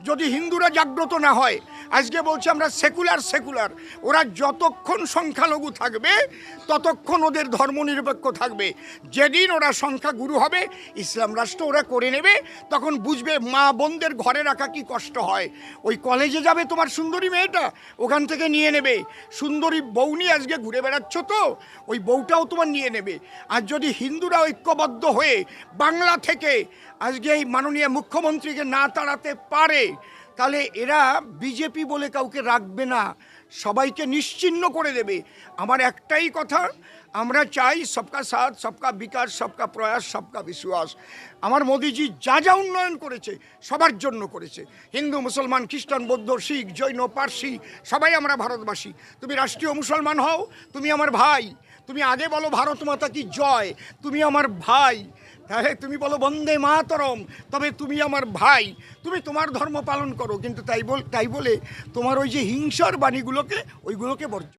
যদি হিন্দুরা জাগ্রত না হয়, আজকে বলছে আমরা সেকুলার, ওরা যতক্ষণ সংখ্যালঘু থাকবে ততক্ষণ ওদের ধর্মনিরপেক্ষ থাকবে। যেদিন ওরা সংখ্যাগুরু হবে, ইসলাম রাষ্ট্র ওরা করে নেবে, তখন বুঝবে মা বোনদের ঘরে রাখা কি কষ্ট হয়। ওই কলেজে যাবে তোমার সুন্দরী মেয়েটা, ওখান থেকে নিয়ে নেবে। সুন্দরী বউ নিয়ে আজকে ঘুরে বেড়াচ্ছ তো, ওই বউটাও তোমার নিয়ে নেবে। আর যদি হিন্দুরা ঐক্যবদ্ধ হয়ে বাংলা থেকে আজকে এই মাননীয় মুখ্যমন্ত্রীকে না তাড়াতে পারে, তাহলে এরা বিজেপি বলে কাউকে রাখবে না, সবাইকে নিশ্চিহ্ন করে দেবে। আমার একটাই কথা, আমরা চাই সবকা সাথ, সবকা বিকাশ, সবকা প্রয়াস, সবকা বিশ্বাস। আমার মোদিজি যা যা উন্নয়ন করেছে সবার জন্য করেছে। হিন্দু, মুসলমান, খ্রিস্টান, বৌদ্ধ, শিখ, জৈন, পার্সি, সবাই আমরা ভারতবাসী। তুমি রাষ্ট্রীয় মুসলমান হও, তুমি আমার ভাই। তুমি আগে বলো ভারত মাতা কি জয়, তুমি আমার ভাই। তাহলে তুমি বলো বন্দে মাতরম, তবে তুমি আমার ভাই। তুমি তোমার ধর্ম পালন করো, কিন্তু তাই বলে তোমার ওই যে হিংসার বাণীগুলোকে, ওইগুলোকে বর্জন।